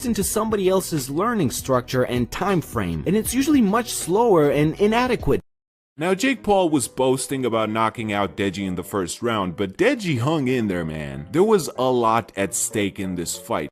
into somebody else's learning structure and time frame, and it's usually much slower and inadequate. Now, Jake Paul was boasting about knocking out Deji in the first round, but Deji hung in there, man. There was a lot at stake in this fight.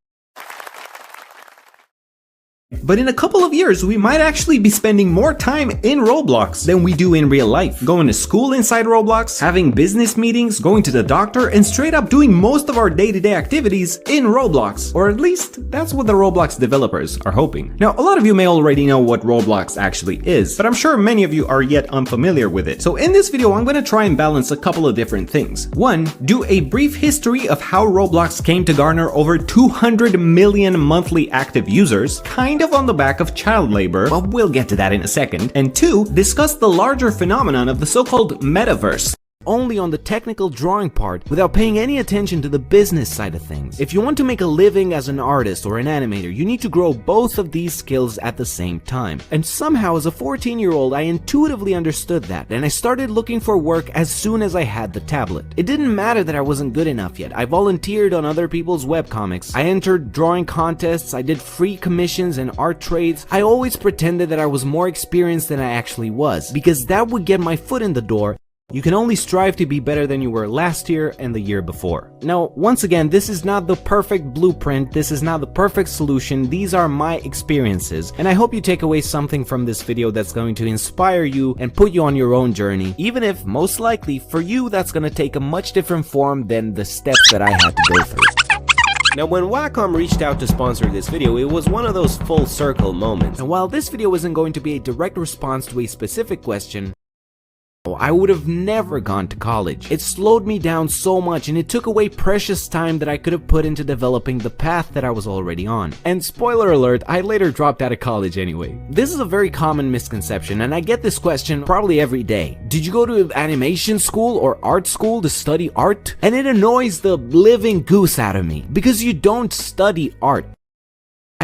But in a couple of years, we might actually be spending more time in Roblox than we do in real life. Going to school inside Roblox, having business meetings, going to the doctor, and straight up doing most of our day-to-day activities in Roblox. Or at least, that's what the Roblox developers are hoping. Now, a lot of you may already know what Roblox actually is, but I'm sure many of you are yet unfamiliar with it. So in this video, I'm going to try and balance a couple of different things. One, do a brief history of how Roblox came to garner over 200 million monthly active users, kind of on the back of child labor, but we'll get to that in a second. And two, discuss the larger phenomenon of the so-called metaverse. Only on the technical drawing part without paying any attention to the business side of things. If you want to make a living as an artist or an animator, you need to grow both of these skills at the same time. And somehow as a 14-year-old, I intuitively understood that, and I started looking for work as soon as I had the tablet. It didn't matter that I wasn't good enough yet. I volunteered on other people's webcomics. I entered drawing contests, I did free commissions and art trades. I always pretended that I was more experienced than I actually was, because that would get my foot in the door. You can only strive to be better than you were last year and the year before. Now, once again, this is not the perfect blueprint, this is not the perfect solution, these are my experiences, and I hope you take away something from this video that's going to inspire you and put you on your own journey, even if, most likely, for you that's going to take a much different form than the steps that I had to go through. Now, when Wacom reached out to sponsor this video, it was one of those full circle moments, and while this video isn't going to be a direct response to a specific question, I would have never gone to college. It slowed me down so much, and it took away precious time that I could have put into developing the path that I was already on. And spoiler alert, I later dropped out of college anyway. This is a very common misconception, and I get this question probably every day. Did you go to animation school or art school to study art? And it annoys the living goose out of me, because you don't study art.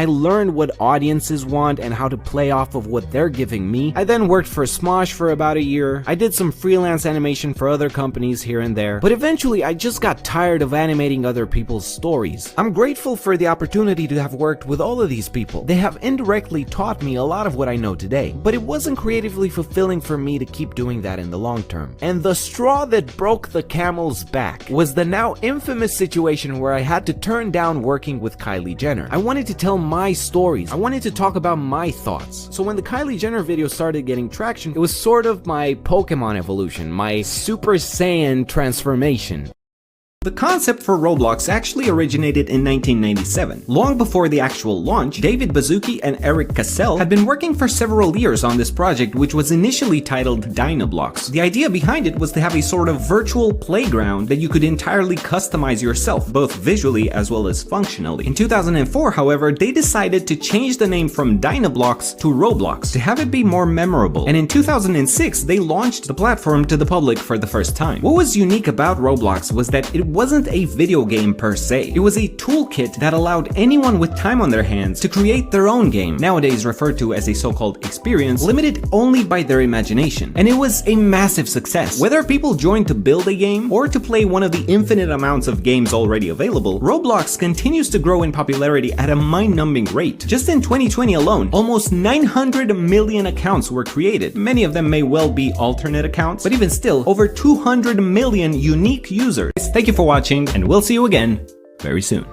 I learned what audiences want and how to play off of what they're giving me. I then worked for Smosh for about a year. I did some freelance animation for other companies here and there, but eventually I just got tired of animating other people's stories. I'm grateful for the opportunity to have worked with all of these people. They have indirectly taught me a lot of what I know today, but it wasn't creatively fulfilling for me to keep doing that in the long term. And the straw that broke the camel's back was the now infamous situation where I had to turn down working with Kylie Jenner. I wanted to tell my stories. I wanted to talk about my thoughts. So when the Kylie Jenner video started getting traction, it was sort of my Pokemon evolution, my Super Saiyan transformation. The concept for Roblox actually originated in 1997. Long before the actual launch, David Baszucki and Eric Cassell had been working for several years on this project, which was initially titled Dinoblocks. The idea behind it was to have a sort of virtual playground that you could entirely customize yourself, both visually as well as functionally. In 2004, however, they decided to change the name from Dinoblocks to Roblox to have it be more memorable. And in 2006, they launched the platform to the public for the first time. What was unique about Roblox was that it wasn't a video game per se. It was a toolkit that allowed anyone with time on their hands to create their own game, nowadays referred to as a so-called experience, limited only by their imagination. And it was a massive success. Whether people joined to build a game or to play one of the infinite amounts of games already available, Roblox continues to grow in popularity at a mind-numbing rate. Just in 2020 alone, almost 900 million accounts were created. Many of them may well be alternate accounts, but even still, over 200 million unique users. Thank you for watching, and we'll see you again very soon.